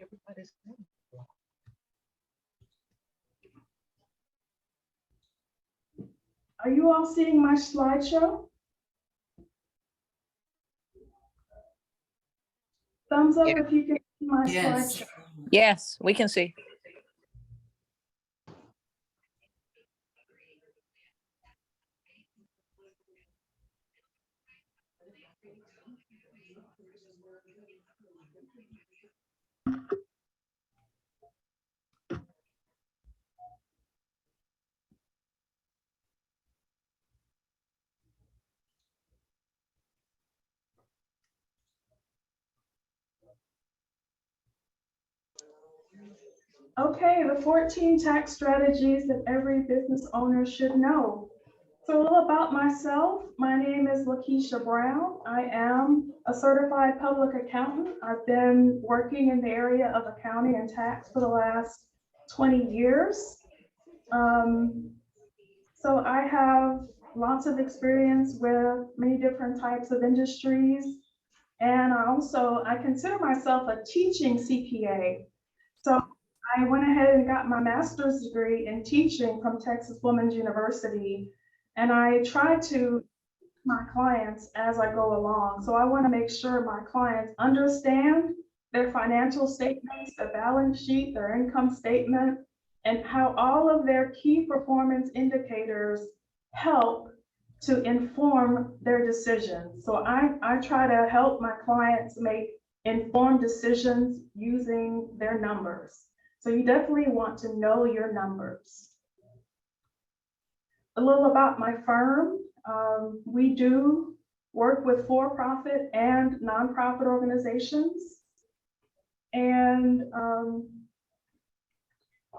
Everybody's Are you all seeing my slideshow? Thumbs up if you can see my slideshow. Yes, we can see. Okay, the 14 tax strategies that every business owner should know. So a little about myself. My name is Lakeisha Brown. I am a certified public accountant. I've been working in the area of accounting and tax for the last 20 years. So I have lots of experience with many different types of industries. And I consider myself a teaching CPA. So I went ahead and got my master's degree in teaching from Texas Women's University. And I try to my clients as I go along. So I want to make sure my clients understand their financial statements, their balance sheet, their income statement, and how all of their key performance indicators help to inform their decisions. So I try to help my clients make informed decisions using their numbers. So you definitely want to know your numbers. A little about my firm. We do work with for-profit and nonprofit organizations. And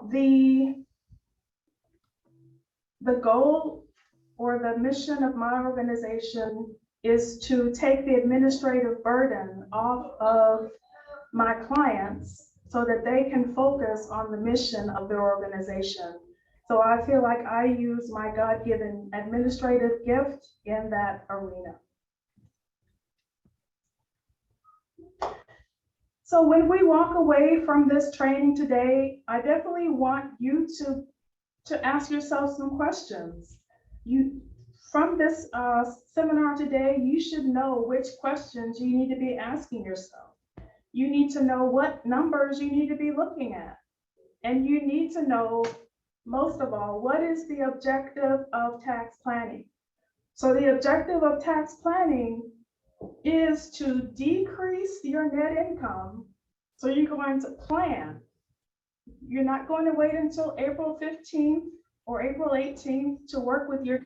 the goal or the mission of my organization is to take the administrative burden off of my clients so that they can focus on the mission of their organization. So I feel like I use my God-given administrative gift in that arena. So when we walk away from this training today, I definitely want you to ask yourself some questions. From this seminar today, you should know which questions you need to be asking yourself. You need to know what numbers you need to be looking at. And you need to know, most of all, what is the objective of tax planning? So the objective of tax planning is to decrease your net income. So you're going to plan. You're not going to wait until April 15th or April 18th to work with your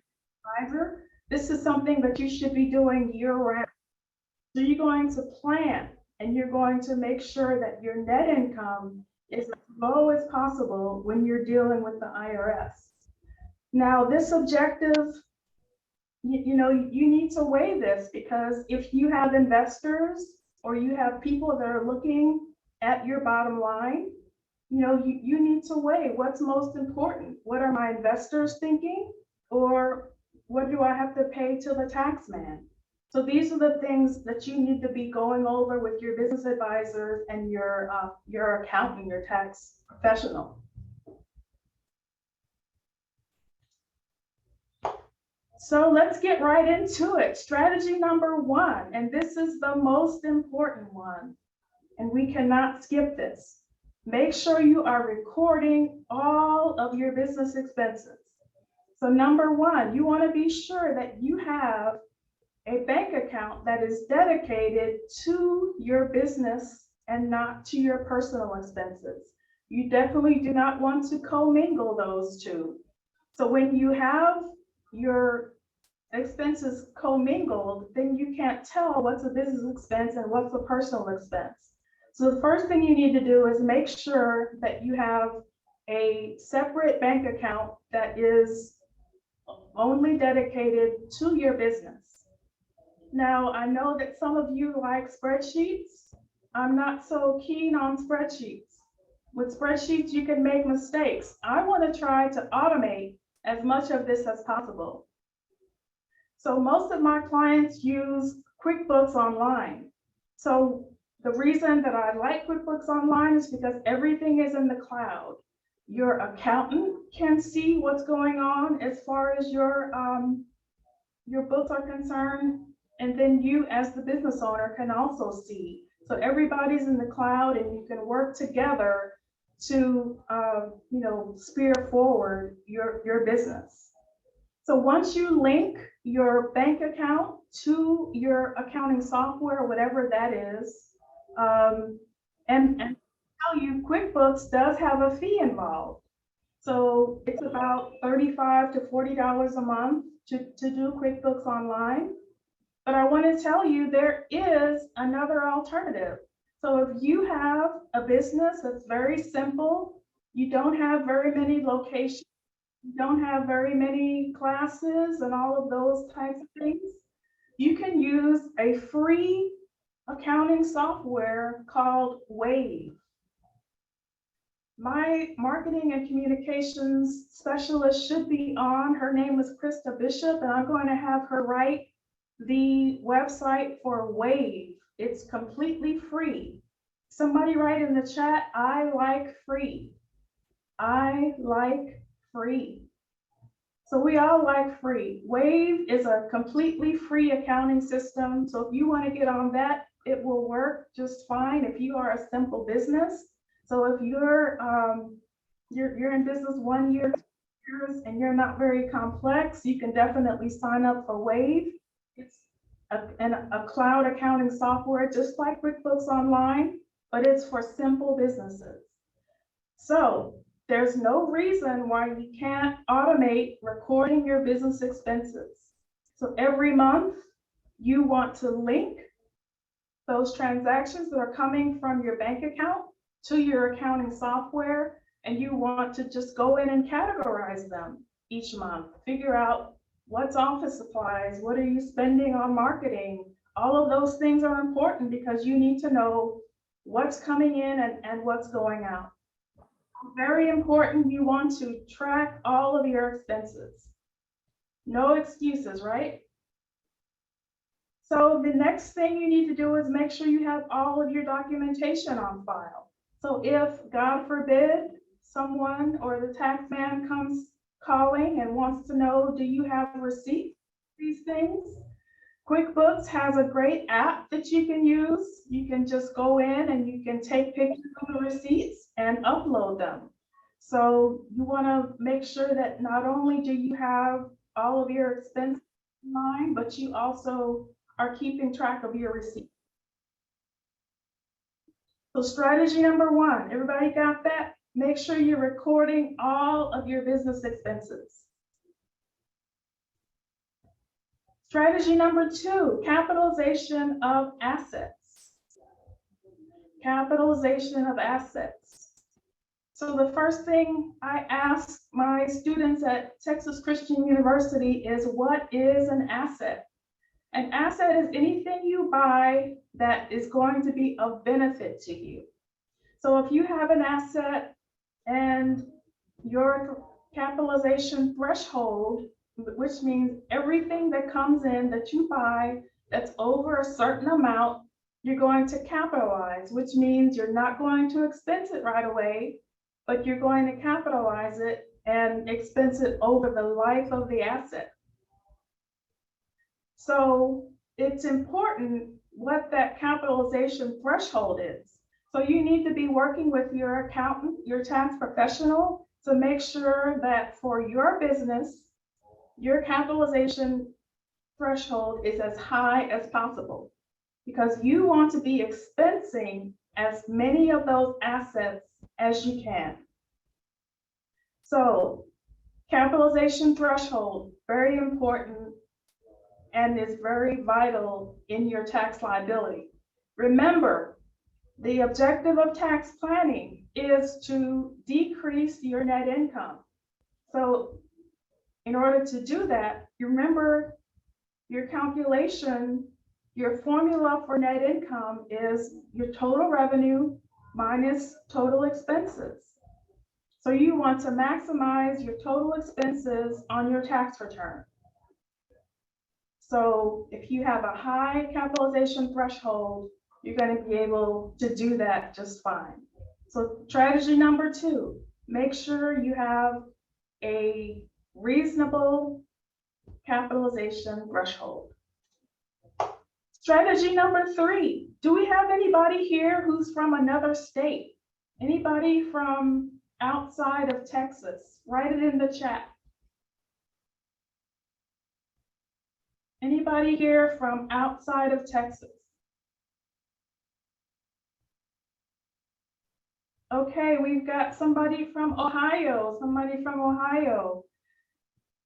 advisor. This is something that you should be doing year-round. So you're going to plan, and you're going to make sure that your net income is as low as possible when you're dealing with the IRS. Now, this objective, you need to weigh this, because if you have investors or you have people that are looking at your bottom line, you need to weigh what's most important. What are my investors thinking? Or what do I have to pay to the tax man? So these are the things that you need to be going over with your business advisors and your accountant, your tax professional. So let's get right into it. Strategy number one, and this is the most important one, and we cannot skip this. Make sure you are recording all of your business expenses. So number one, you want to be sure that you have a bank account that is dedicated to your business and not to your personal expenses. You definitely do not want to commingle those two. So when you have your expenses commingled, then you can't tell what's a business expense and what's a personal expense. So the first thing you need to do is make sure that you have a separate bank account that is only dedicated to your business. Now, I know that some of you like spreadsheets. I'm not so keen on spreadsheets. With spreadsheets, you can make mistakes. I want to try to automate as much of this as possible. So most of my clients use QuickBooks Online. So the reason that I like QuickBooks Online is because everything is in the cloud. Your accountant can see what's going on as far as your books are concerned, and then you as the business owner can also see. So everybody's in the cloud, and you can work together to spear forward your business. So once you link your bank account to your accounting software, whatever that is, and tell you QuickBooks does have a fee involved. So it's about $35 to $40 a month to do QuickBooks Online. But I want to tell you there is another alternative. So if you have a business that's very simple, you don't have very many locations, you don't have very many classes and all of those types of things, you can use a free accounting software called Wave. My marketing and communications specialist should be on. Her name is Krista Bishop, and I'm going to have her write the website for Wave. It's completely free. Somebody write in the chat, I like free. I like free. So we all like free. Wave is a completely free accounting system. So if you want to get on that, it will work just fine if you are a simple business. So if you're in business 1 year, 2 years, and you're not very complex, you can definitely sign up for Wave. It's a cloud accounting software, just like QuickBooks Online, but it's for simple businesses. So there's no reason why you can't automate recording your business expenses. So every month you want to link those transactions that are coming from your bank account to your accounting software, and you want to just go in and categorize them each month. Figure out what's office supplies, what are you spending on marketing. All of those things are important because you need to know what's coming in and what's going out. Very important, you want to track all of your expenses. No excuses, right? So the next thing you need to do is make sure you have all of your documentation on file. So if, God forbid, someone or the tax man comes calling and wants to know, do you have receipts for these things? QuickBooks has a great app that you can use. You can just go in and you can take pictures of the receipts and upload them. So you want to make sure that not only do you have all of your expenses in line, but you also are keeping track of your receipts. So strategy number 1, everybody got that? Make sure you're recording all of your business expenses. Strategy number 2, capitalization of assets. Capitalization of assets. So the first thing I ask my students at Texas Christian University is, what is an asset? An asset is anything you buy that is going to be of benefit to you. So if you have an asset and your capitalization threshold, which means everything that comes in that you buy that's over a certain amount, you're going to capitalize, which means you're not going to expense it right away, but you're going to capitalize it and expense it over the life of the asset. So it's important what that capitalization threshold is. So you need to be working with your accountant, your tax professional, to make sure that for your business, your capitalization threshold is as high as possible, because you want to be expensing as many of those assets as you can. So capitalization threshold, very important, and is very vital in your tax liability. Remember, the objective of tax planning is to decrease your net income. So In order to do that, you remember your calculation, your formula for net income is your total revenue minus total expenses. So you want to maximize your total expenses on your tax return. So if you have a high capitalization threshold, you're going to be able to do that just fine. So strategy number 2, make sure you have a reasonable capitalization threshold. Strategy number 3, do we have anybody here who's from another state? Anybody from outside of Texas? Write it in the chat. Anybody here from outside of Texas? Okay, we've got somebody from Ohio,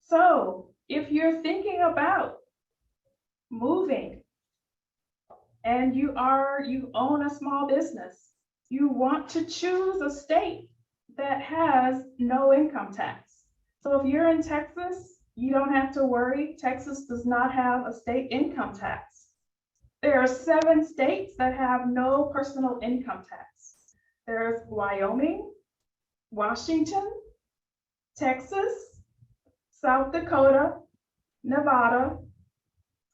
So if you're thinking about moving and you own a small business, you want to choose a state that has no income tax. So if you're in Texas, you don't have to worry. Texas does not have a state income tax. There are 7 states that have no personal income tax. There's Wyoming, Washington, Texas, South Dakota, Nevada,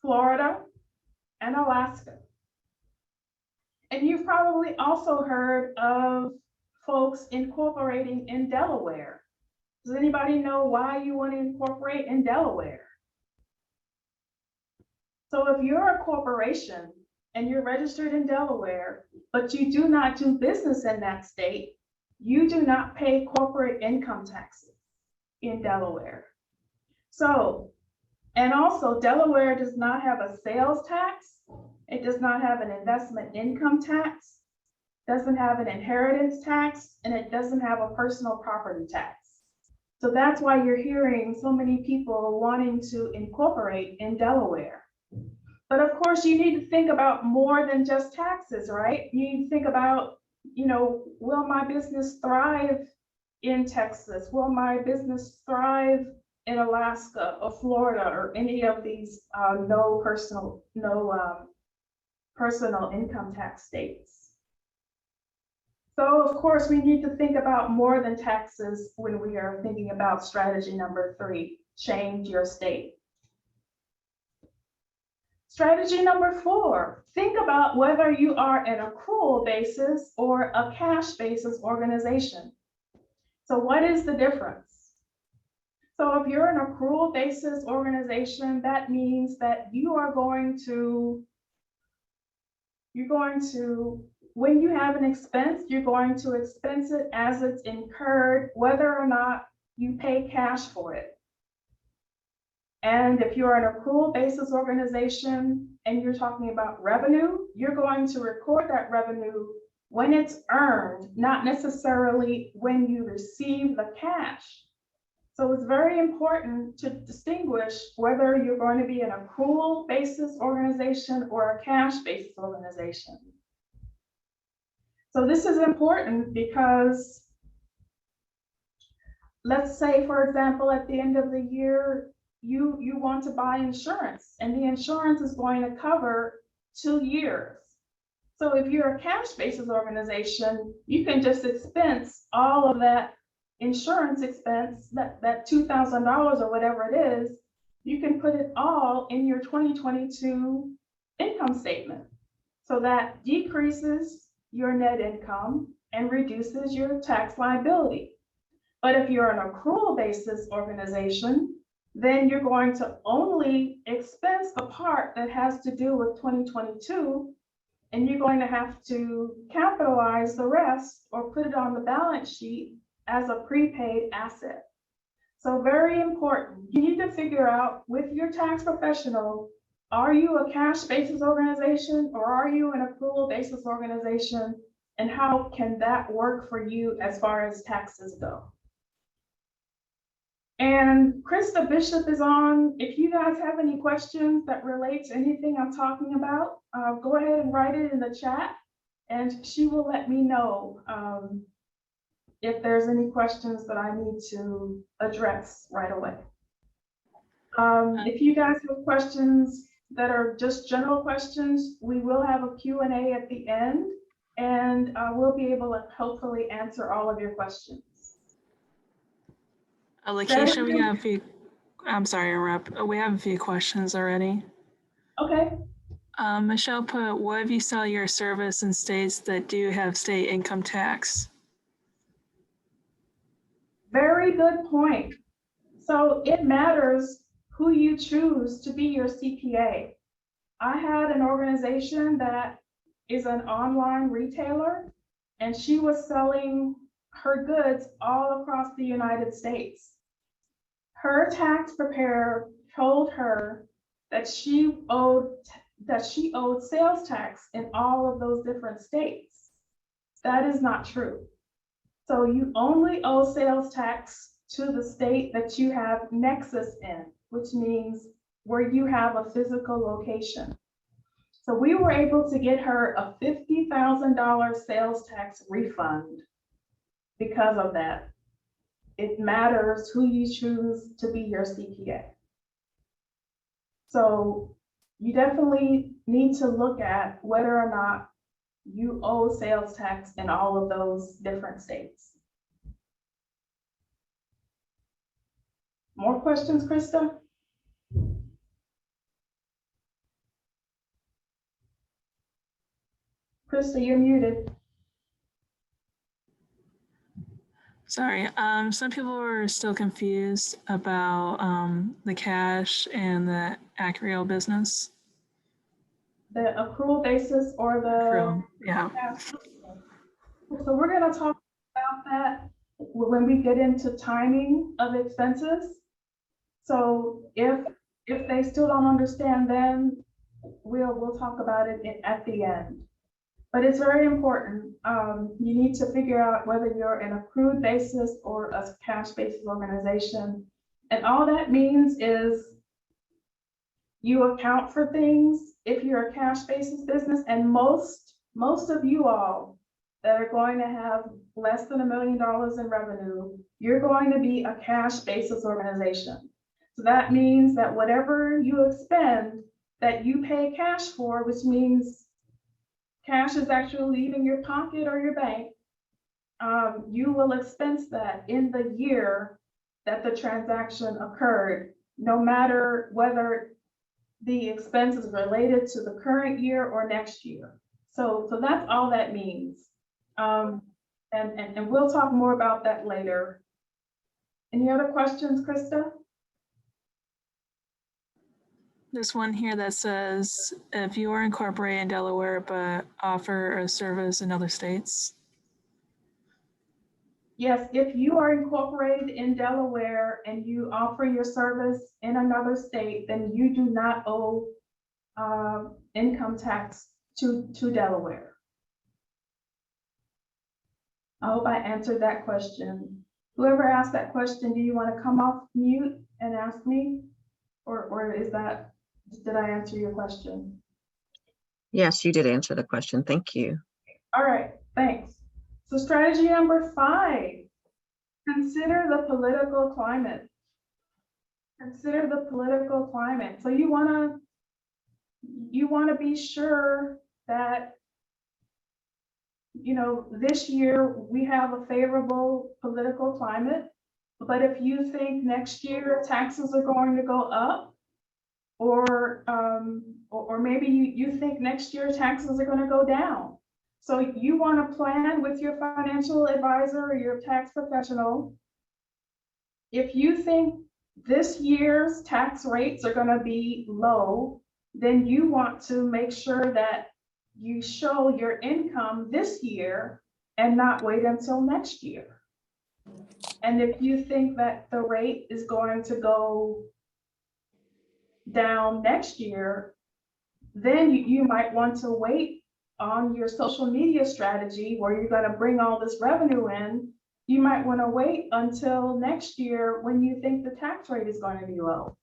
Florida, and Alaska. And you've probably also heard of folks incorporating in Delaware. Does anybody know why you want to incorporate in Delaware? So if you're a corporation and you're registered in Delaware, but you do not do business in that state, you do not pay corporate income taxes in Delaware. So, and also Delaware does not have a sales tax. It does not have an investment income tax, doesn't have an inheritance tax, and it doesn't have a personal property tax. So that's why you're hearing so many people wanting to incorporate in Delaware. But of course, you need to think about more than just taxes, right? You need to think about, will my business thrive in Texas? Will my business thrive in Alaska or Florida or any of these no personal income tax states? So of course, we need to think about more than taxes when we are thinking about strategy number 3, change your state. Strategy number 4, think about whether you are an accrual basis or a cash basis organization. So what is the difference? So if you're an accrual basis organization, that means that when you have an expense, you're going to expense it as it's incurred, whether or not you pay cash for it. And if you're an accrual basis organization and you're talking about revenue, you're going to record that revenue when it's earned, not necessarily when you receive the cash. So it's very important to distinguish whether you're going to be an accrual basis organization or a cash basis organization. So this is important because let's say, for example, at the end of the year, you want to buy insurance and the insurance is going to cover 2 years. So if you're a cash basis organization, you can just expense all of that insurance expense, that $2,000 or whatever it is, you can put it all in your 2022 income statement. So that decreases your net income and reduces your tax liability. But if you're an accrual basis organization, then you're going to only expense the part that has to do with 2022, and you're going to have to capitalize the rest or put it on the balance sheet as a prepaid asset. So very important. You need to figure out with your tax professional, are you a cash basis organization or are you an accrual basis organization? And how can that work for you as far as taxes go? And Krista Bishop is on. If you guys have any questions that relate to anything I'm talking about, go ahead and write it in the chat and she will let me know if there's any questions that I need to address right away. If you guys have questions that are just general questions, we will have a Q&A at the end, and we'll be able to hopefully answer all of your questions. Lakeisha, we have a few, I'm sorry to interrupt. We have a few questions already. Okay. Michelle put, what if you sell your service in states that do have state income tax? Very good point. So it matters who you choose to be your CPA. I had an organization that is an online retailer, and she was selling her goods all across the United States. Her tax preparer told her that she owed sales tax in all of those different states. That is not true. So you only owe sales tax to the state that you have nexus in, which means where you have a physical location. So we were able to get her a $50,000 sales tax refund because of that. It matters who you choose to be your CPA. So you definitely need to look at whether or not you owe sales tax in all of those different states. More questions, Krista? Krista, you're muted. Sorry, some people are still confused about the cash and the Acreal business. The accrual basis or the Accrual, yeah. So we're going to talk about that when we get into timing of expenses. So if they still don't understand, then we'll talk about it at the end. But it's very important. You need to figure out whether you're an accrued basis or a cash basis organization. And all that means is you account for things if you're a cash basis business, and most of you all that are going to have less than $1 million in revenue, you're going to be a cash basis organization. So that means that whatever you expend that you pay cash for, which means cash is actually leaving your pocket or your bank, you will expense that in the year that the transaction occurred, no matter whether the expense is related to the current year or next year. So that's all that means. And we'll talk more about that later. Any other questions, Krista? There's one here that says, if you are incorporated in Delaware but offer a service in other states. Yes, if you are incorporated in Delaware and you offer your service in another state, then you do not owe income tax to Delaware. I hope I answered that question. Whoever asked that question, do you want to come off mute and ask me? Or is that, did I answer your question? Yes, you did answer the question. Thank you. All right, thanks. So strategy number 5, consider the political climate. Consider the political climate. So you want to be sure that, you know, this year we have a favorable political climate, but if you think next year taxes are going to go up, or maybe you think next year taxes are going to go down. So you want to plan with your financial advisor or your tax professional. If you think this year's tax rates are going to be low, then you want to make sure that you show your income this year and not wait until next year. And if you think that the rate is going to go down next year, then you might want to wait on your social media strategy where you're going to bring all this revenue in. You might want to wait until next year when you think the tax rate is going to be low.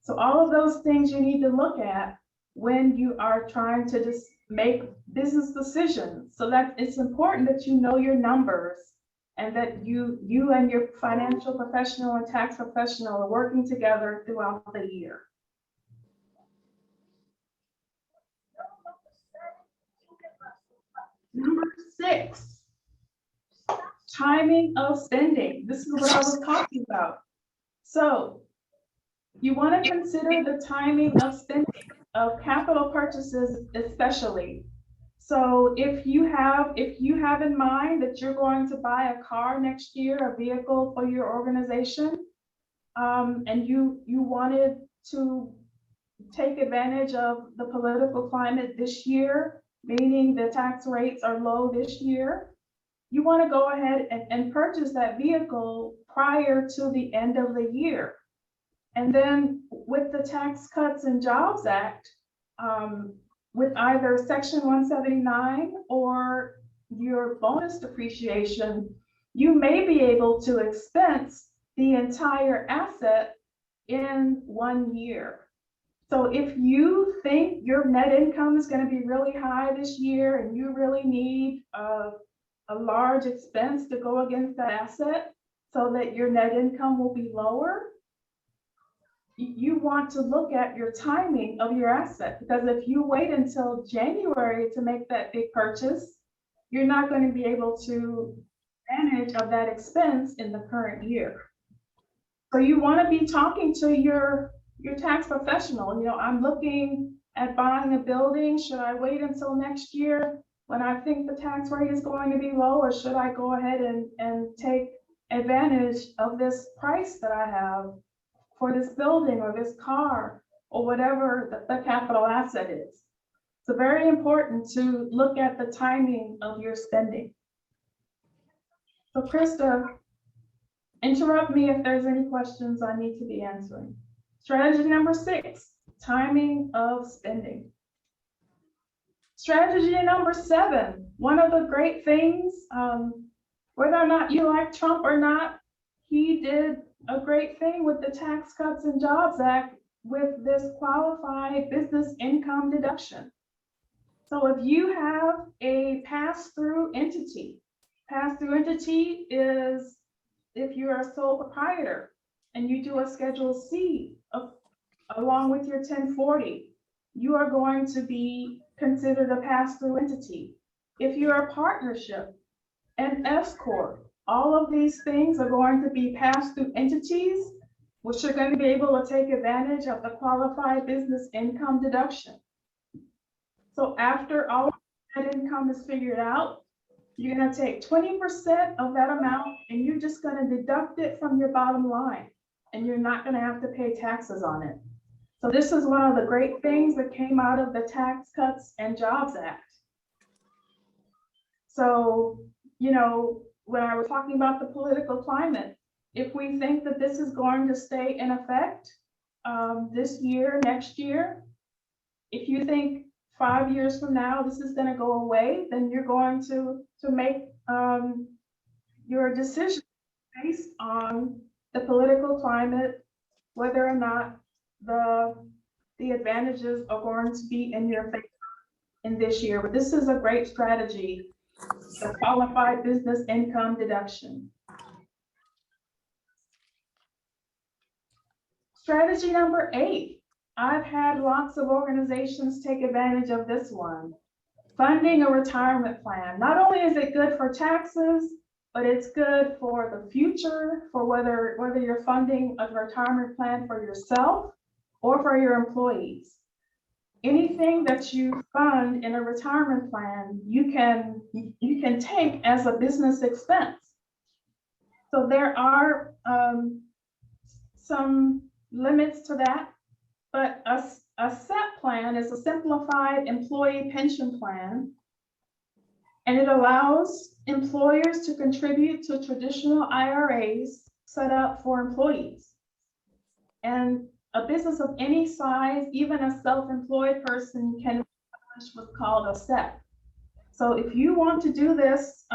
So all of those things you need to look at when you are trying to just make business decisions. So that it's important that you know your numbers and that you and your financial professional and tax professional are working together throughout the year. Number 6, timing of spending. This is what I was talking about. So you want to consider the timing of spending of capital purchases, especially. So if you have in mind that you're going to buy a car next year, a vehicle for your organization, and you wanted to take advantage of the political climate this year, meaning the tax rates are low this year, you want to go ahead and purchase that vehicle prior to the end of the year. And then with the Tax Cuts and Jobs Act, with either Section 179 or your bonus depreciation, you may be able to expense the entire asset in 1 year. So if you think your net income is going to be really high this year and you really need a large expense to go against that asset so that your net income will be lower, you want to look at your timing of your asset, because if you wait until January to make that big purchase, you're not going to be able to manage of that expense in the current year. So you want to be talking to your tax professional. You know, I'm looking at buying a building. Should I wait until next year when I think the tax rate is going to be low, or should I go ahead and take advantage of this price that I have for this building or this car or whatever the capital asset is? So very important to look at the timing of your spending. So Krista, interrupt me if there's any questions I need to be answering. Strategy number 6, timing of spending. Strategy number 7, one of the great things, whether or not you like Trump or not, he did a great thing with the Tax Cuts and Jobs Act with this qualified business income deduction. So if you have a pass-through entity is if you're a sole proprietor and you do a Schedule C along with your 1040, you are going to be considered a pass-through entity. If you're a partnership, an S Corp, all of these things are going to be pass-through entities, which are going to be able to take advantage of the qualified business income deduction. So after all of that income is figured out, you're going to take 20% of that amount and you're just going to deduct it from your bottom line, and you're not going to have to pay taxes on it. So this is one of the great things that came out of the Tax Cuts and Jobs Act. So, you know, when I was talking about the political climate, if we think that this is going to stay in effect this year, next year, if you think 5 years from now this is going to go away, then you're going to make your decision based on the political climate, whether or not the advantages are going to be in your favor in this year. But this is a great strategy, the qualified business income deduction. Strategy number 8. I've had lots of organizations take advantage of this one. Funding a retirement plan. Not only is it good for taxes, but it's good for the future, for whether you're funding a retirement plan for yourself or for your employees. Anything that you fund in a retirement plan, you can take as a business expense. So there are some limits to that, but a SEP plan is a simplified employee pension plan, and it allows employers to contribute to traditional IRAs set up for employees. And a business of any size, even a self-employed person, can establish what's called a SEP. So if you want to do this,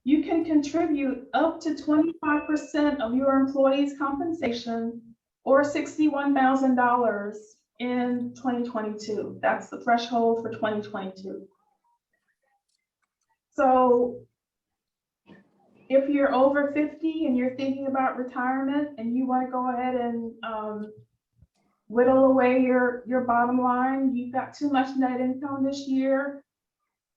you can contribute up to 25% of your employee's compensation, or $61,000 in 2022. That's the threshold for 2022. So if you're over 50 and you're thinking about retirement and you want to go ahead and whittle away your bottom line, you've got too much net income this year,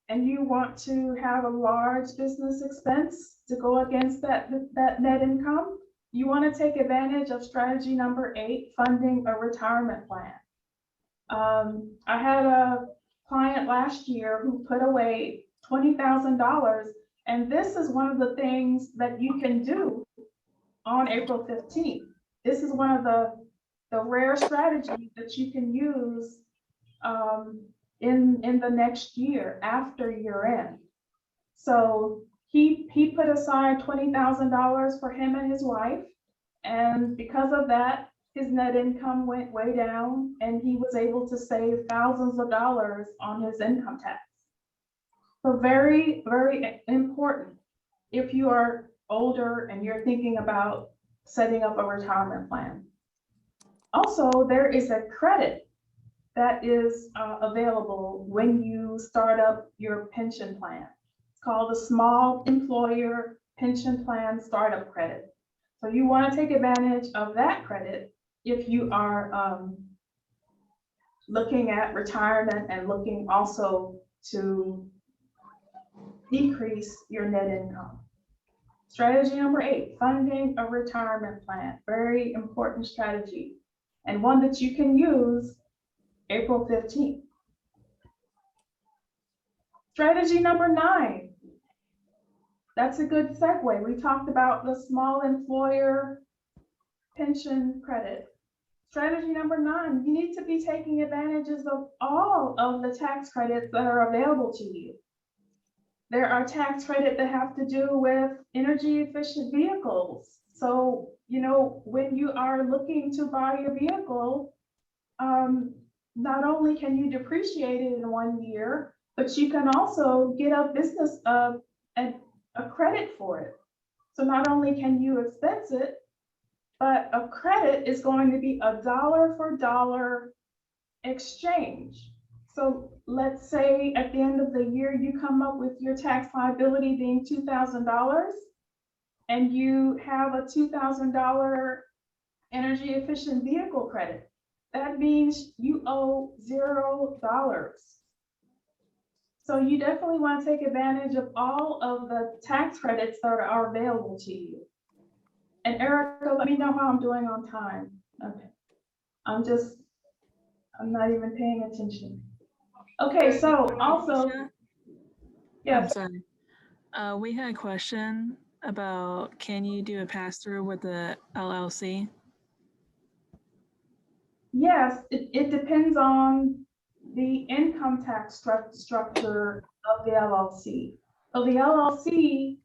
and you want to have a large business expense to go against that net income, you want to take advantage of strategy number 8, funding a retirement plan. I had a client last year who put away $20,000, and this is one of the things that you can do on April 15th. This is one of the rare strategies that you can use in the next year after year end. So he put aside $20,000 for him and his wife, and because of that, his net income went way down, and he was able to save thousands of dollars on his income tax. So very, very important if you are older and you're thinking about setting up a retirement plan. Also, there is a credit that is available when you start up your pension plan. It's called the Small Employer Pension Plan Startup Credit. So you want to take advantage of that credit if you are looking at retirement and looking also to decrease your net income. Strategy number 8, funding a retirement plan. Very important strategy, and one that you can use April 15th. Strategy number 9. That's a good segue. We talked about the small employer pension credit. Strategy number 9, you need to be taking advantages of all of the tax credits that are available to you. There are tax credits that have to do with energy efficient vehicles. So, you know, when you are looking to buy a vehicle, not only can you depreciate it in 1 year, but you can also get a business a credit for it. So not only can you expense it, but a credit is going to be a dollar for dollar exchange. So let's say at the end of the year, you come up with your tax liability being $2,000, and you have a $2,000 energy efficient vehicle credit. That means you owe $0. So you definitely want to take advantage of all of the tax credits that are available to you. And Erica, let me know how I'm doing on time. Okay. I'm not even paying attention. Okay, so also, I'm yes, sorry. We had a question about, can you do a pass-through with the LLC? yes, it depends on the income tax structure of the LLC. So the LLC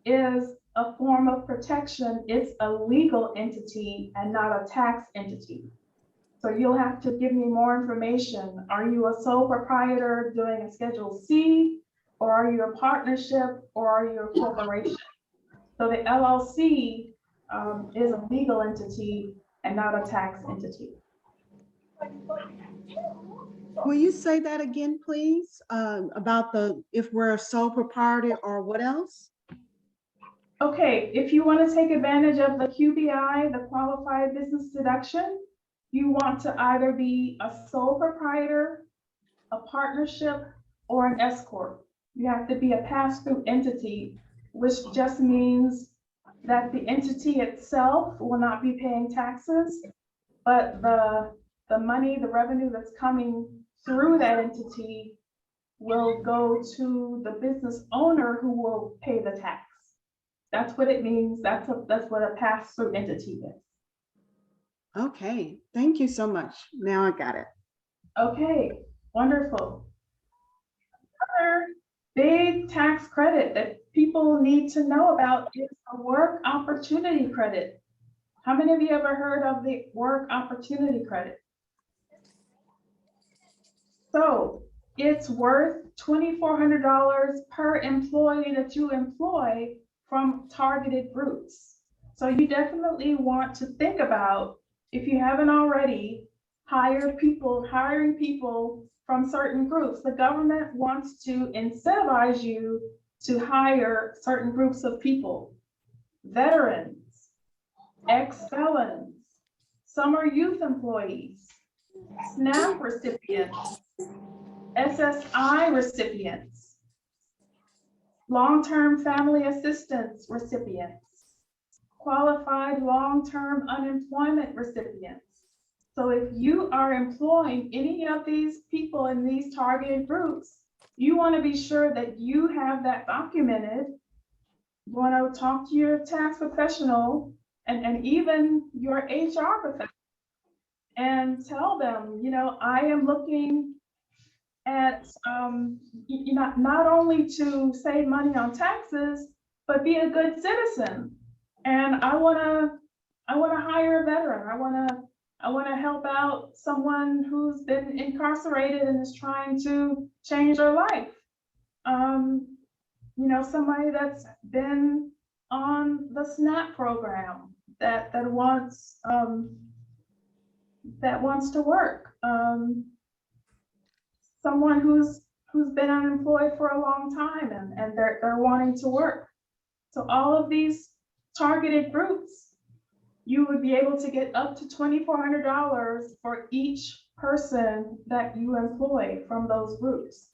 is a form of protection. It's a legal entity and not a tax entity. So you'll have to give me more information. Are you a sole proprietor doing a Schedule C, or are you a partnership, or are you a corporation? So the LLC is a legal entity and not a tax entity. Will you say that again, please? About if we're a sole proprietor or what else? Okay, if you want to take advantage of the QBI, the qualified business deduction, you want to either be a sole proprietor, a partnership, or an S corp. You have to be a pass-through entity, which just means that the entity itself will not be paying taxes, but the money, the revenue that's coming through that entity will go to the business owner who will pay the tax. That's what it means. That's what a pass-through entity is. Okay, thank you so much. Now I got it. Okay, wonderful. Another big tax credit that people need to know about is a work opportunity credit. How many of you ever heard of the work opportunity credit? So it's worth $2,400 per employee that you employ from targeted groups. So you definitely want to think about, if you haven't already, hiring people from certain groups. The government wants to incentivize you to hire certain groups of people: veterans, ex-felons, summer youth employees, SNAP recipients, SSI recipients, long-term family assistance recipients, qualified long-term unemployment recipients. So if you are employing any of these people in these targeted groups, you want to be sure that you have that documented. You want to talk to your tax professional and even your HR professional and tell them, I am looking at, not only to save money on taxes, but be a good citizen. And I want to hire a veteran. I want to help out someone who's been incarcerated and is trying to change their life. Somebody that's been on the SNAP program that wants to work. Someone who's been unemployed for a long time and they're wanting to work. So all of these targeted groups, you would be able to get up to $2,400 for each person that you employ from those groups.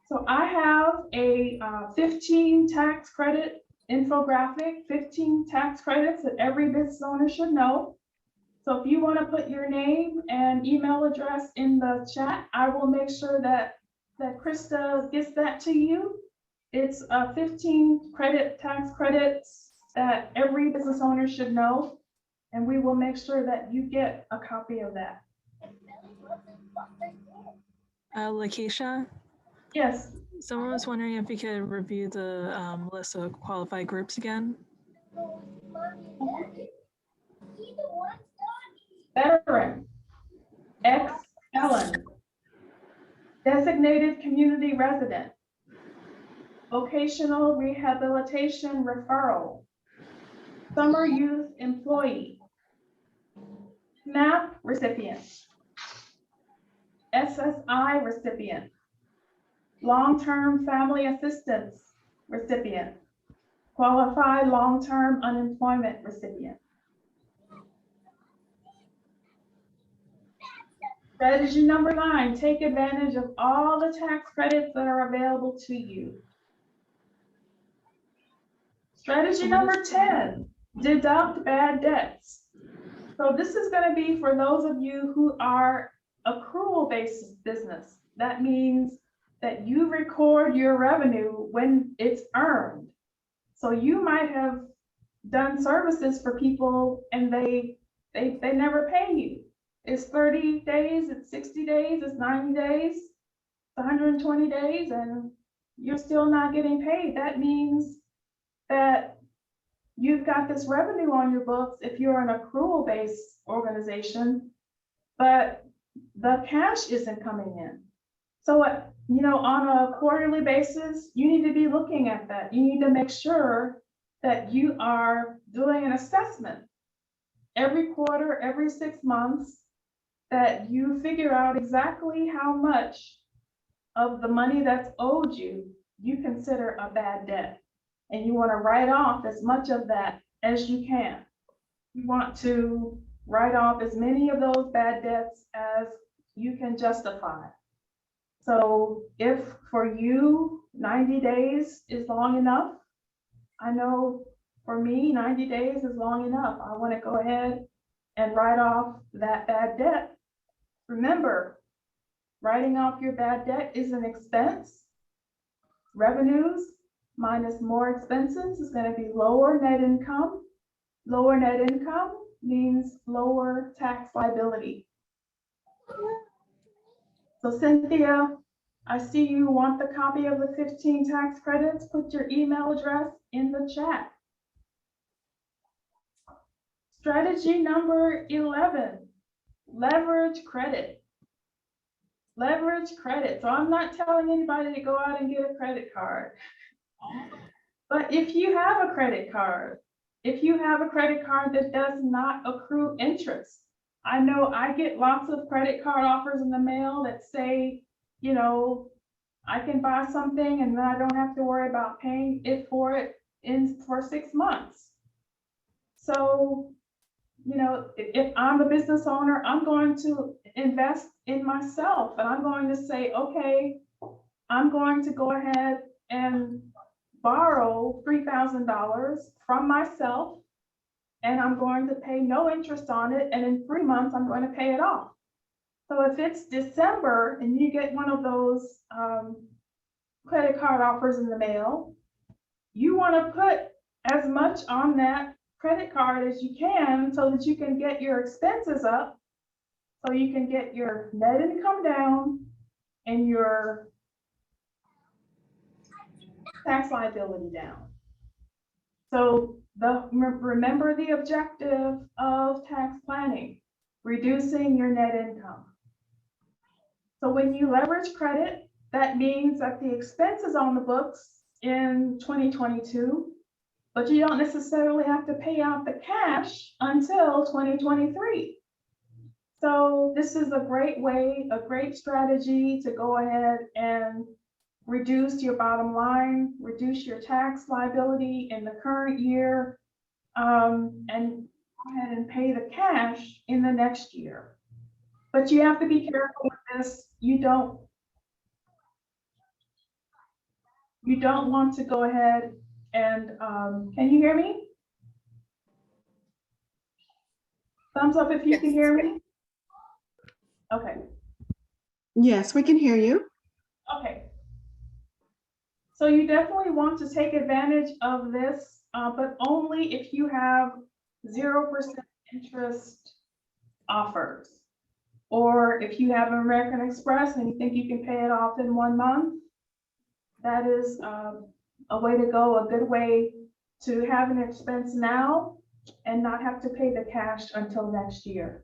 So I have a 15 tax credit infographic, 15 tax credits that every business owner should know. So if you want to put your name and email address in the chat, I will make sure that Krista gets that to you. It's 15 tax credits that every business owner should know, and we will make sure that you get a copy of that. Lakeisha, Yes. someone was wondering if you could review the list of qualified groups again. Veteran, ex-felon, designated community resident, vocational rehabilitation referral, summer youth employee, SNAP recipient, SSI recipient, long-term family assistance recipient, qualified long-term unemployment recipient. Strategy number 9, take advantage of all the tax credits that are available to you. Strategy number 10, deduct bad debts. So this is going to be for those of you who are accrual-based business. That means that you record your revenue when it's earned. So you might have done services for people and they never pay you. It's 30 days, it's 60 days, it's 90 days, it's 120 days, and you're still not getting paid. That means that you've got this revenue on your books if you're an accrual-based organization, but the cash isn't coming in. So, on a quarterly basis, you need to be looking at that. You need to make sure that you are doing an assessment every quarter, every 6 months, that you figure out exactly how much of the money that's owed you consider a bad debt. And you want to write off as much of that as you can. You want to write off as many of those bad debts as you can justify. So if for you 90 days is long enough, I know for me 90 days is long enough. I want to go ahead and write off that bad debt. Remember, writing off your bad debt is an expense. Revenues minus more expenses is going to be lower net income. Lower net income means lower tax liability. So Cynthia, I see you want the copy of the 15 tax credits. Put your email address in the chat. Strategy number 11, leverage credit. Leverage credit. So I'm not telling anybody to go out and get a credit card. But if you have a credit card, that does not accrue interest, I know I get lots of credit card offers in the mail that say, I can buy something and then I don't have to worry about paying for 6 months. So, you know, if I'm a business owner, I'm going to invest in myself and I'm going to say, okay, I'm going to go ahead and borrow $3,000 from myself and I'm going to pay no interest on it. And in 3 months, I'm going to pay it off. So if it's December and you get one of those credit card offers in the mail, you want to put as much on that credit card as you can so that you can get your expenses up, so you can get your net income down and your tax liability down. So remember the objective of tax planning, reducing your net income. So when you leverage credit, that means that the expenses on the books in 2022, but you don't necessarily have to pay out the cash until 2023. So this is a great way, a great strategy to go ahead and reduce your bottom line, reduce your tax liability in the current year, and go ahead and pay the cash in the next year. But you have to be careful with this. You don't want to go ahead and, can you hear me? Thumbs up if you can hear me. Okay. Yes, we can hear you. Okay. So you definitely want to take advantage of this, but only if you have 0% interest offers. Or if you have American Express and you think you can pay it off in 1 month, that is a way to go, a good way to have an expense now and not have to pay the cash until next year.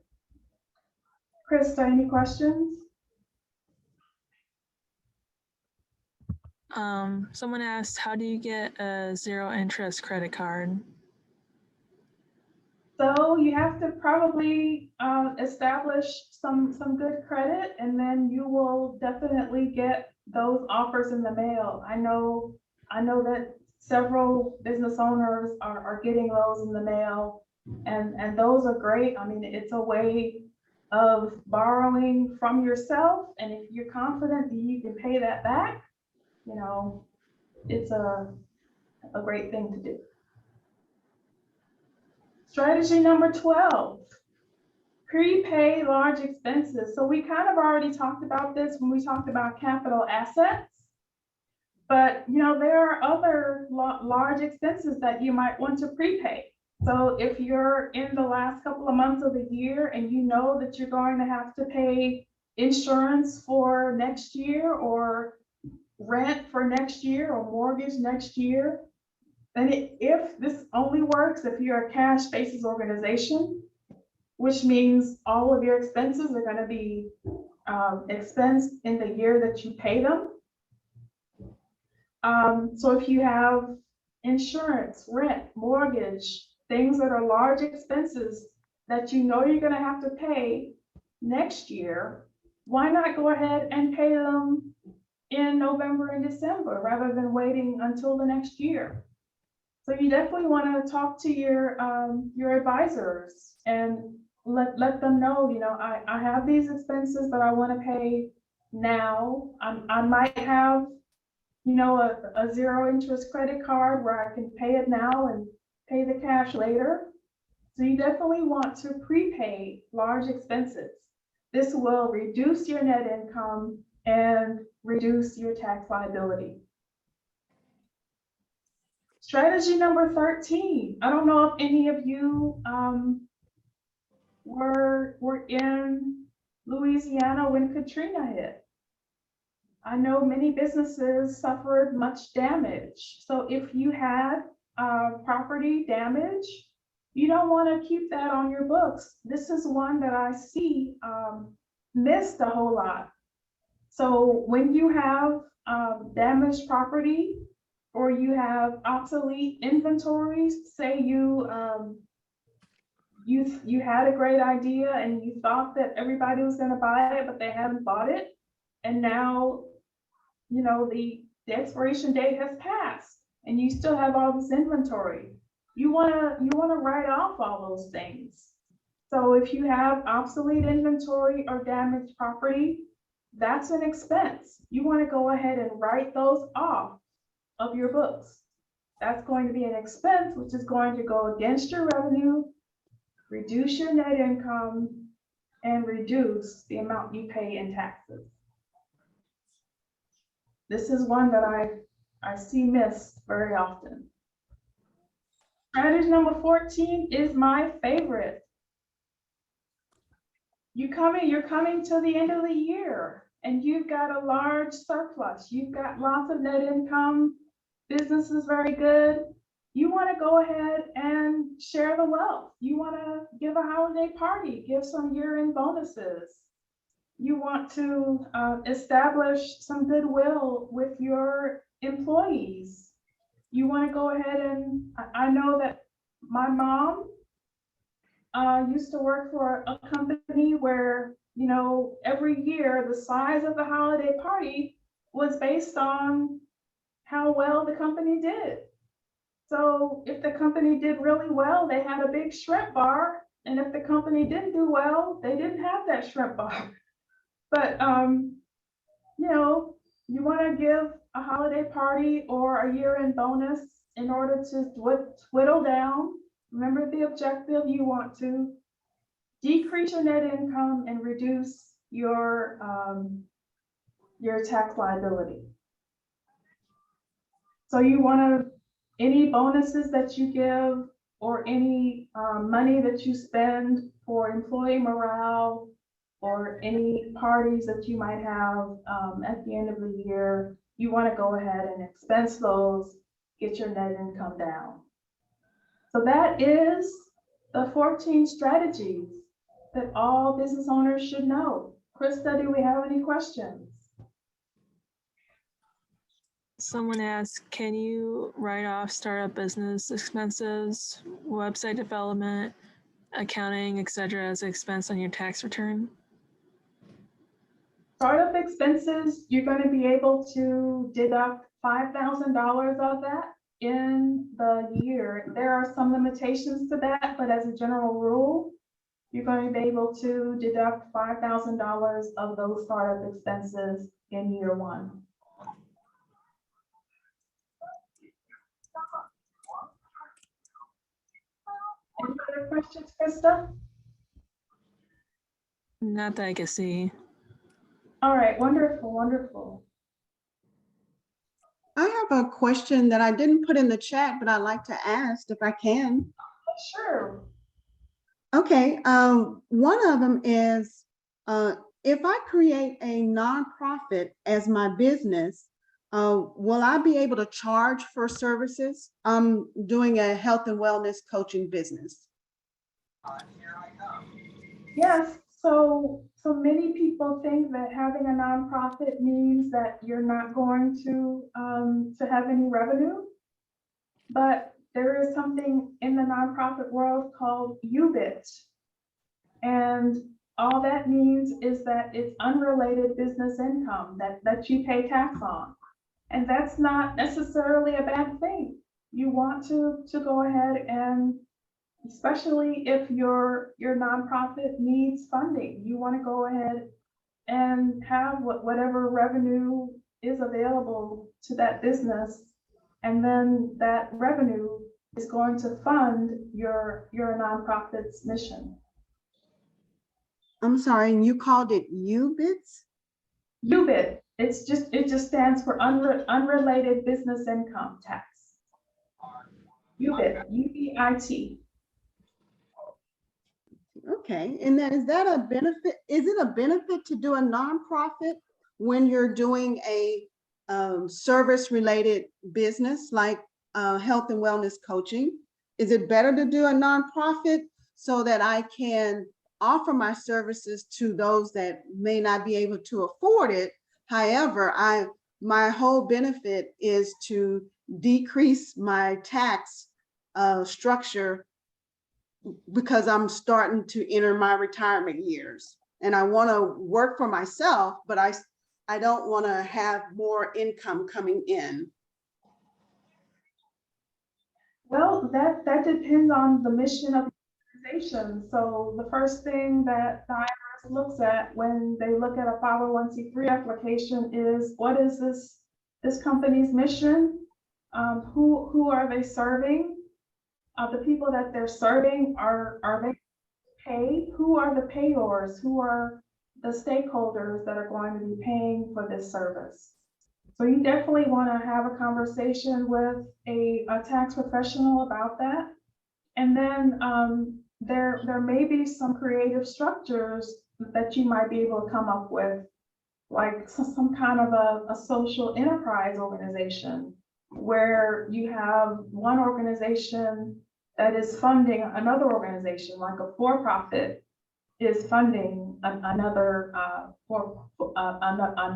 Krista, any questions? Someone asked, how do you get a 0 interest credit card? So you have to probably establish some good credit, and then you will definitely get those offers in the mail. I know that several business owners are getting those in the mail, and those are great. I mean, it's a way of borrowing from yourself, and if you're confident that you can pay that back, you know, it's a great thing to do. Strategy number 12, prepay large expenses. So we kind of already talked about this when we talked about capital assets, but you know, there are other large expenses that you might want to prepay. So if you're in the last couple of months of the year and you know that you're going to have to pay insurance for next year or rent for next year or mortgage next year, then if this only works if you're a cash basis organization, which means all of your expenses are going to be expensed in the year that you pay them. So if you have insurance, rent, mortgage, things that are large expenses that you know you're going to have to pay next year, why not go ahead and pay them in November and December rather than waiting until the next year? So you definitely want to talk to your advisors and let them know, you know, I have these expenses that I want to pay now. I might have, you know, a 0 interest credit card where I can pay it now and pay the cash later. So you definitely want to prepay large expenses. This will reduce your net income and reduce your tax liability. Strategy number 13. I don't know if any of you were in Louisiana when Katrina hit. I know many businesses suffered much damage. So if you had property damage, you don't want to keep that on your books. This is one that I see missed a whole lot. So when you have damaged property, or you have obsolete inventories, say you had a great idea and you thought that everybody was going to buy it, but they haven't bought it, and now you know, the expiration date has passed and you still have all this inventory. You wanna write off all those things. So if you have obsolete inventory or damaged property, that's an expense. You wanna go ahead and write those off of your books. That's going to be an expense, which is going to go against your revenue, reduce your net income, and reduce the amount you pay in taxes. This is one that I see missed very often. Strategy number 14 is my favorite. You're coming to the end of the year and you've got a large surplus. You've got lots of net income. Business is very good. You want to go ahead and share the wealth. You want to give a holiday party, give some year-end bonuses. You want to establish some goodwill with your employees. You want to go ahead and, I know that my mom used to work for a company where, you know, every year the size of the holiday party was based on how well the company did. So if the company did really well, they had a big shrimp bar. And if the company didn't do well, they didn't have that shrimp bar. But, you know, you want to give a holiday party or a year-end bonus in order to whittle down. Remember the objective. You want to decrease your net income and reduce your tax liability. So you want to, any bonuses that you give or any money that you spend for employee morale or any parties that you might have at the end of the year, you want to go ahead and expense those, get your net income down. So that is the 14 strategies that all business owners should know. Krista, do we have any questions? Someone asked, can you write off startup business expenses, website development, accounting, etc. as expense on your tax return? Startup expenses, you're going to be able to deduct $5,000 of that in the year. There are some limitations to that, but as a general rule, you're going to be able to deduct $5,000 of those startup expenses in year one. Any other questions, Krista? Not that I can see. All right, wonderful, wonderful. I have a question that I didn't put in the chat, but I'd like to ask if I can. Sure. Okay, one of them is, if I create a nonprofit as my business, will I be able to charge for services? I'm doing a health and wellness coaching business. Yes, so many people think that having a nonprofit means that you're not going to have any revenue, but there is something in the nonprofit world called UBIT, and all that means is that it's unrelated business income that you pay tax on, and that's not necessarily a bad thing. You want to go ahead and, especially if your nonprofit needs funding, you want to go ahead and have whatever revenue is available to that business, and then that revenue is going to fund your nonprofit's mission. I'm sorry, and you called it UBITs? UBIT, it just stands for unrelated business income tax. UBIT, UBIT. Okay, and then is that a benefit? Is it a benefit to do a nonprofit when you're doing a service-related business like health and wellness coaching? Is it better to do a nonprofit so that I can offer my services to those that may not be able to afford it? However, my whole benefit is to decrease my tax structure because I'm starting to enter my retirement years and I want to work for myself, but I I don't want to have more income coming in? Well, that depends on the mission of the organization. So the first thing that the IRS looks at when they look at a 501c3 application is, what is this company's mission? Who are they serving? The people that they're serving, are they paid? Who are the payors? Who are the stakeholders that are going to be paying for this service? So you definitely want to have a conversation with a tax professional about that. And then there may be some creative structures that you might be able to come up with, like some kind of a social enterprise organization, where you have one organization that is funding another organization, like a for-profit is funding another a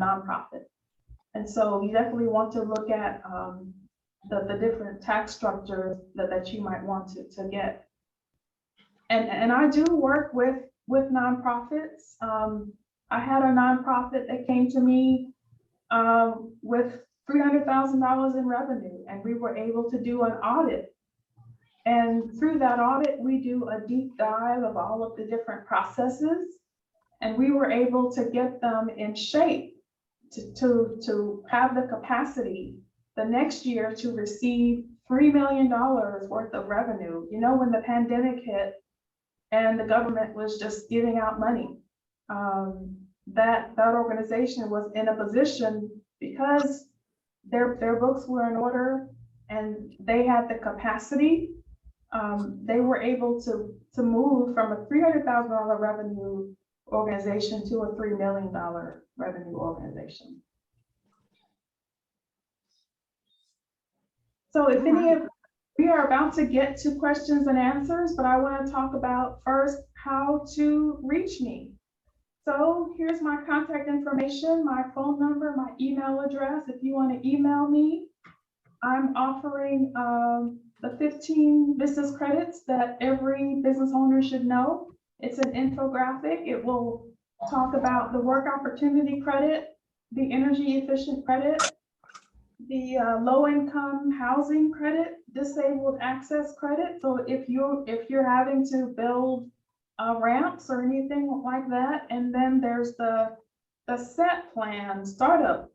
nonprofit. And so you definitely want to look at the different tax structures that you might want to get. And I do work with nonprofits. I had a nonprofit that came to me with $300,000 in revenue, and we were able to do an audit. And through that audit, we do a deep dive of all of the different processes, and we were able to get them in shape to have the capacity the next year to receive $3 million worth of revenue. You know, when the pandemic hit and the government was just giving out money, that organization was in a position, because their books were in order and they had the capacity. They were able to move from a $300,000 revenue organization to a $3 million revenue organization. So if we are about to get to questions and answers, but I want to talk about first how to reach me. So here's my contact information, my phone number, my email address. If you want to email me, I'm offering the 15 business credits that every business owner should know. It's an infographic. It will talk about the work opportunity credit, the energy efficient credit, the low income housing credit, disabled access credit. So if you're having to build ramps or anything like that, and then there's the set plan startup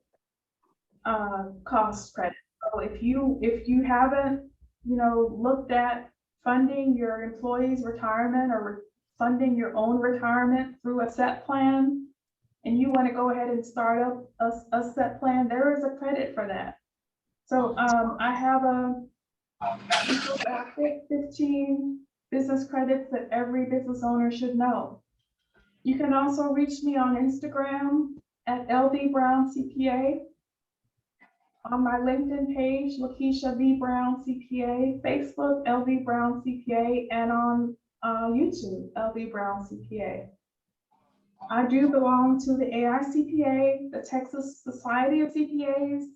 cost credit. So if you haven't looked at funding your employees' retirement or funding your own retirement through a set plan, and you want to go ahead and start up a set plan, there is a credit for that. So I have a 15 business credits that every business owner should know. You can also reach me on Instagram at LV Brown CPA, on my LinkedIn page, Lakeisha V. Brown CPA, Facebook, LV Brown CPA, and on YouTube, LV Brown CPA. I do belong to the AICPA, the Texas Society of CPAs,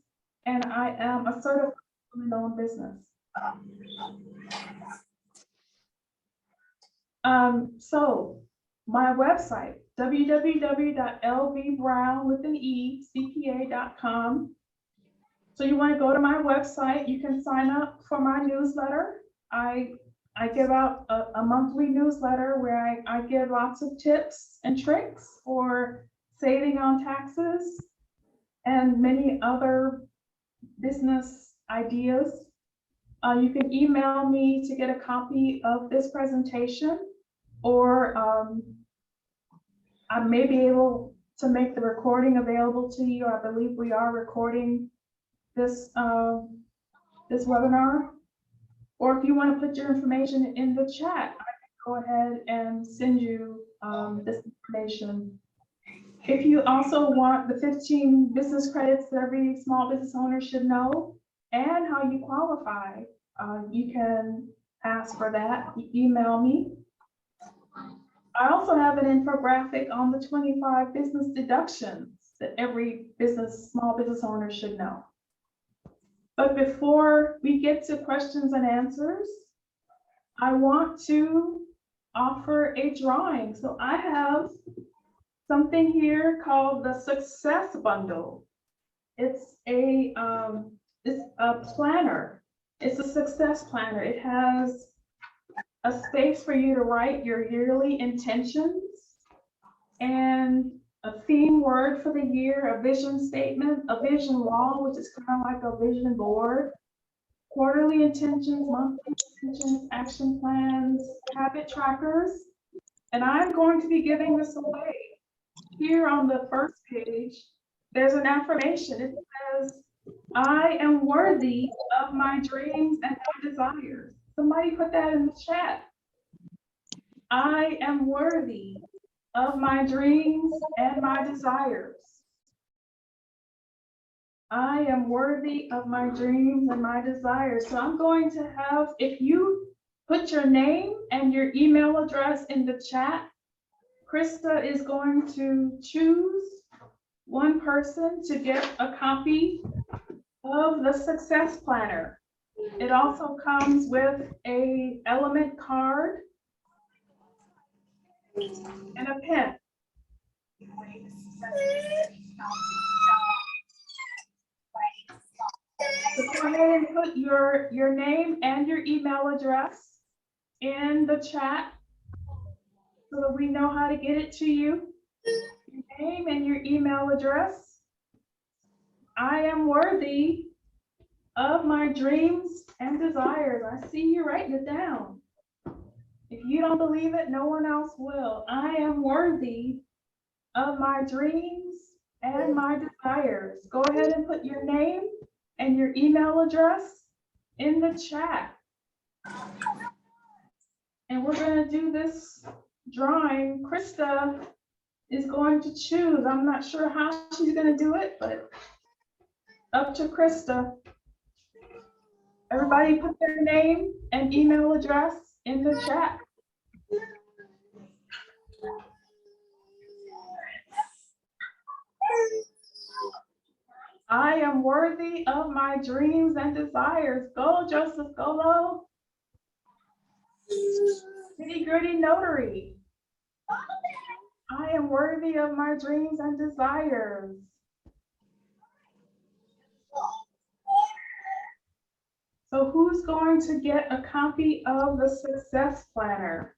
and I am a certified woman-owned business. So my website, www.lvbrown.com. So you want to go to my website, you can sign up for my newsletter. I give out a monthly newsletter where I give lots of tips and tricks for saving on taxes and many other business ideas. You can email me to get a copy of this presentation, or I may be able to make the recording available to you. I believe we are recording this webinar. Or if you want to put your information in the chat, I can go ahead and send you this information. If you also want the 15 business credits that every small business owner should know and how you qualify, you can ask for that. Email me. I also have an infographic on the 25 business deductions that every small business owner should know. But before we get to questions and answers, I want to offer a drawing. So I have something here called the Success Bundle. It's a planner. It's a success planner. It has a space for you to write your yearly intentions and a theme word for the year, a vision statement, a vision wall, which is kind of like a vision board, quarterly intentions, monthly intentions, action plans, habit trackers. And I'm going to be giving this away. Here on the first page, there's an affirmation. It says, I am worthy of my dreams and my desires. Somebody put that in the chat. I am worthy of my dreams and my desires. I am worthy of my dreams and my desires. So I'm going to have, if you put your name and your email address in the chat, Krista is going to choose one person to get a copy of the Success Planner. It also comes with a element card and a pen. So go ahead and put your name and your email address in the chat so that we know how to get it to you. Your name and your email address. I am worthy of my dreams and desires. I see you writing it down. If you don't believe it, no one else will. I am worthy of my dreams and my desires. Go ahead and put your name and your email address in the chat. And we're going to do this drawing. Krista is going to choose. I'm not sure how she's going to do it, but up to Krista. Everybody put their name and email address in the chat. I am worthy of my dreams and desires. Go, Joseph, go low. Nitty gritty notary. I am worthy of my dreams and desires. So who's going to get a copy of the Success Planner?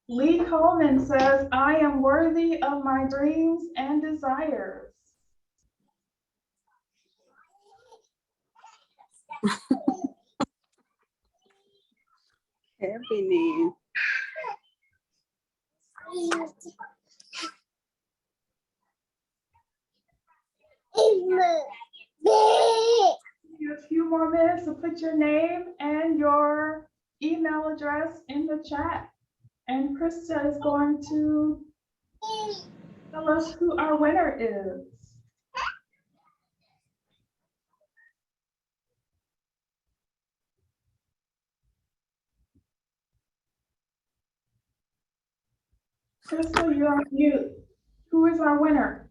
Lee Coleman says, I am worthy of my dreams and desires. Happening. A few more minutes to put your name and your email address in the chat. And Krista is going to tell us who our winner is. Krista, you're on mute. Who is our winner?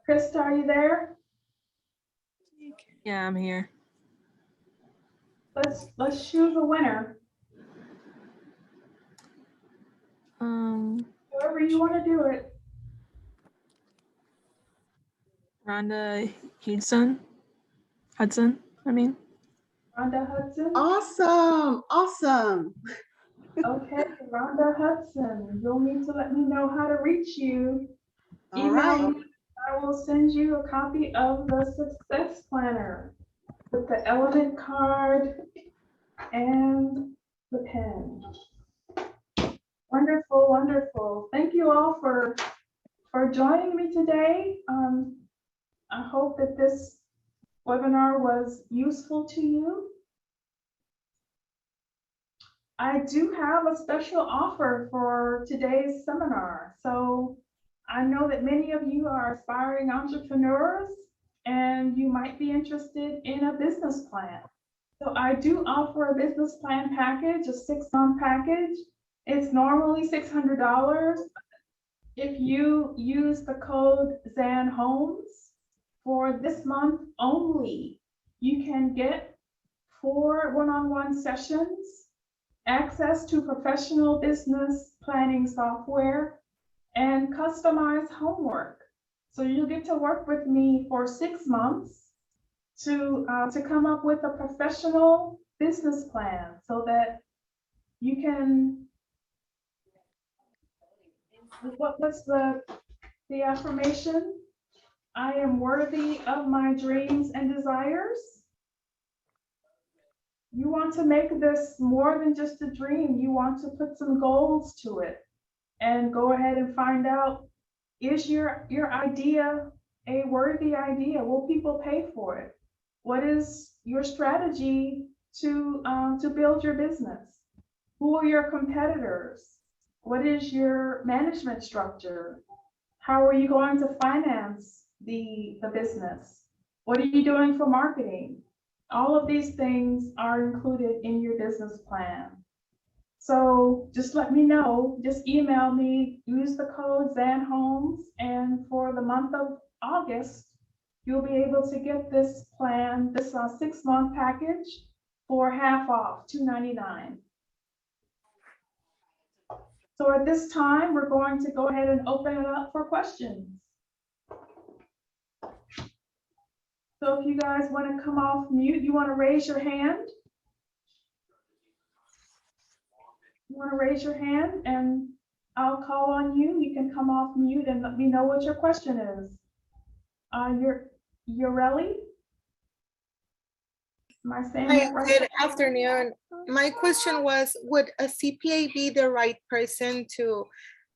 Krista, are you there? Yeah, I'm here. Let's choose a winner. However you want to do it. Rhonda Hudson, I mean. Rhonda Hudson. Awesome, awesome. Okay, Rhonda Hudson, you'll need to let me know how to reach you. All right. Email me. I will send you a copy of the Success Planner with the element card and the pen. Wonderful, wonderful. Thank you all for joining me today. I hope that this webinar was useful to you. I do have a special offer for today's seminar. So I know that many of you are aspiring entrepreneurs and you might be interested in a business plan. So I do offer a business plan package, a 6-month package It's normally $600. If you use the code Zan Homes for this month only, you can get 4 one-on-one sessions, access to professional business planning software, and customized homework. So you'll get to work with me for 6 months to come up with a professional business plan so that you can, what's the affirmation? I am worthy of my dreams and desires. You want to make this more than just a dream. You want to put some goals to it and go ahead and find out, is your idea a worthy idea? Will people pay for it? What is your strategy to build your business? Who are your competitors? What is your management structure? How are you going to finance the business? What are you doing for marketing? All of these things are included in your business plan. So just let me know, just email me, use the code ZanHomes, and for the month of August, you'll be able to get this plan, this 6-month package for half off, $2.99. So at this time, we're going to go ahead and open it up for questions. So if you guys want to come off mute, you want to raise your hand. You want to raise your hand and I'll call on you. You can come off mute and let me know what your question is. Ureli? Am I saying Hi, that right? good afternoon. My question was, would a CPA be the right person to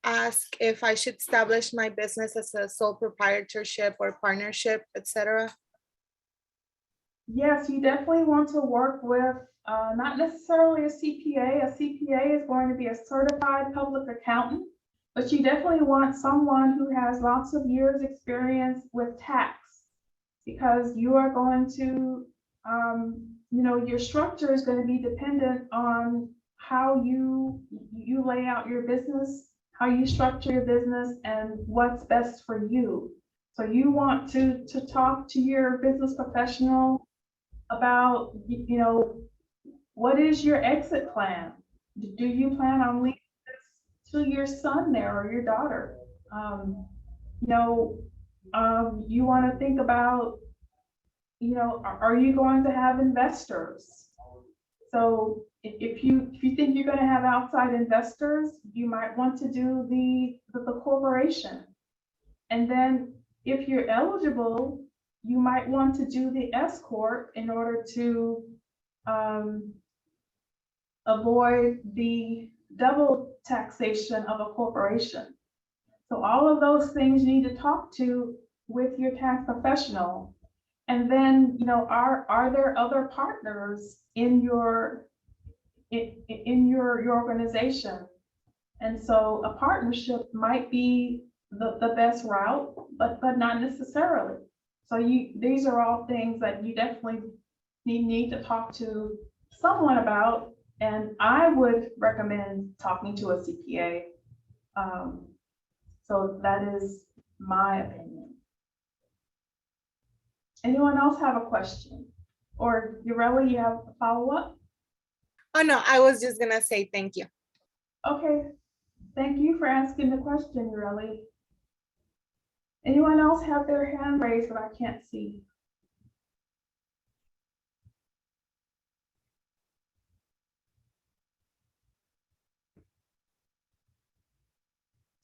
ask if I should establish my business as a sole proprietorship or partnership, etc.? Yes, you definitely want to work with not necessarily a CPA. A CPA is going to be a certified public accountant, but you definitely want someone who has lots of years experience with tax, because you are going to, your structure is going to be dependent on how you lay out your business, how you structure your business, and what's best for you. So you want to talk to your business professional about, what is your exit plan? Do you plan on leaving this to your son there or your daughter? You want to think about, are you going to have investors? So if you think you're going to have outside investors, you might want to do the corporation. And then if you're eligible, you might want to do the S corp in order to avoid the double taxation of a corporation. So all of those things you need to talk to with your tax professional. And then, are there other partners in your organization? And so a partnership might be the best route, but not necessarily. So these are all things that you definitely need to talk to someone about. And I would recommend talking to a CPA. So that is my opinion. Anyone else have a question? Or Ureli, you have a follow-up? Oh, no, I was just gonna say thank you. Okay, thank you for asking the question, Ureli. Anyone else have their hand raised that I can't see?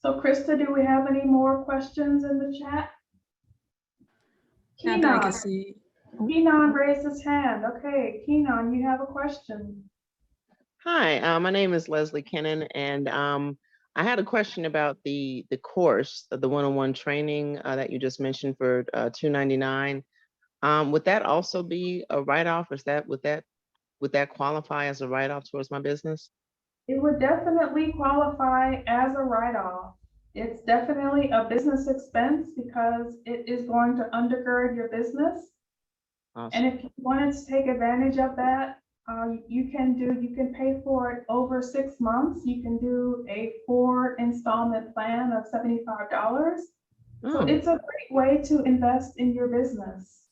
So Krista, do we have any more questions in the chat? Not that I can see. Keenan raised his hand. Okay, Keenan, you have a question. Hi, my name is Leslie Kennan, and I had a question about the course, the one-on-one training that you just mentioned for $2.99. Would that also be a write-off? Would that qualify as a write-off towards my business? It would definitely qualify as a write-off. It's definitely a business expense because it is going to undergird your business. Awesome. And if you wanted to take advantage of that, You can pay for it over 6 months. You can do a 4 installment plan of $75. So Oh, it's a great way to invest in your business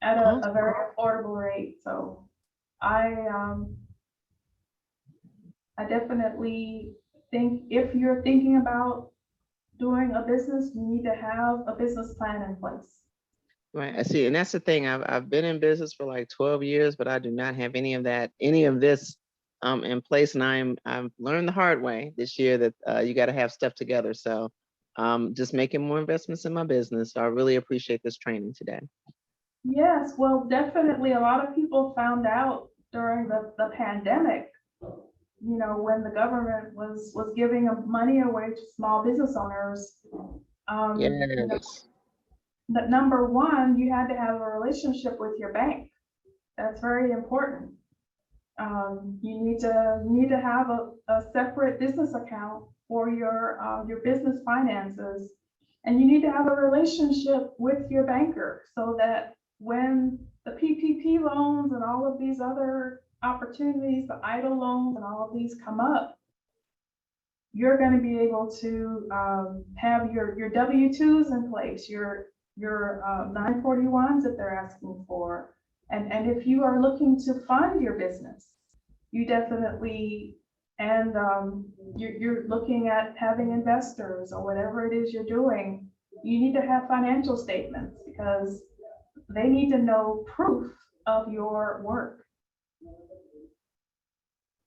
at a very affordable rate. So I I definitely think if you're thinking about doing a business, you need to have a business plan in place. right. I see. And that's the thing. I've been in business for like 12 years, but I do not have any of this in place. And I've learned the hard way this year that you got to have stuff together. So just making more investments in my business. So I really appreciate this training today. Yes, well, definitely a lot of people found out during the pandemic, when the government was giving money away to small business owners. Yes. That number one, you had to have a relationship with your bank. That's very important. You need to have a separate business account for your business finances, and you need to have a relationship with your banker so that when the PPP loans and all of these other opportunities, the idle loans and all of these come up, you're going to be able to have your W-2s in place, your 941s that they're asking for. And if you are looking to fund your business, you definitely, and you're looking at having investors or whatever it is you're doing, you need to have financial statements because they need to know proof of your work.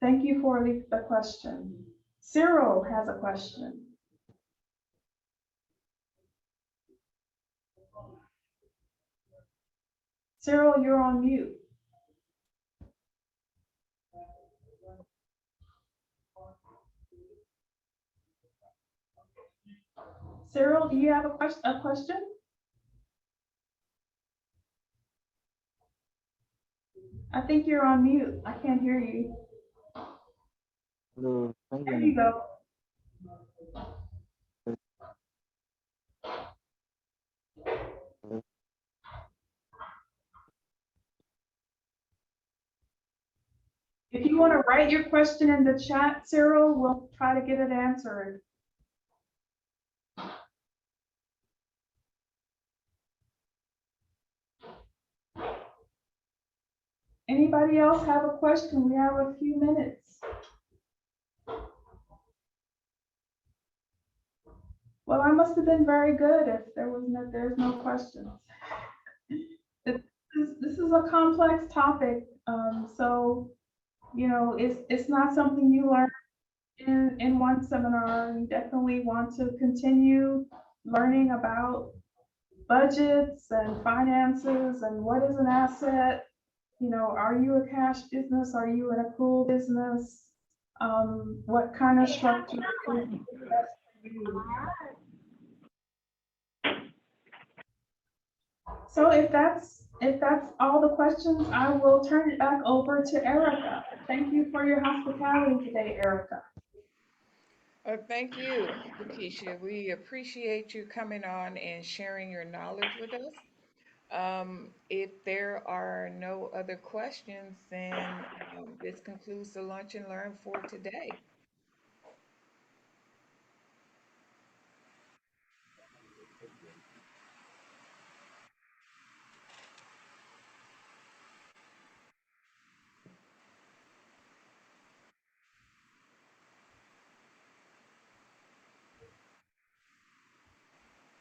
Thank you for the question. Cyril has a question. Cyril, you're on mute. Cyril, do you have a question? I think you're on mute. I can't hear you. There you go. If you want to write your question in the chat, Cyril, we'll try to get it answered. Anybody else have a question? We have a few minutes. Well, I must have been very good if there's no questions. This is a complex topic, so it's not something you learn in one seminar. You definitely want to continue learning about budgets and finances and what is an asset. Are you a cash business? Are you an accrual business? What kind of structure is best for you? So if that's all the questions, I will turn it back over to Erica. Thank you for your hospitality today, Erica. Thank you, Lakeisha. We appreciate you coming on and sharing your knowledge with us. If there are no other questions, then this concludes the Lunch and Learn for today.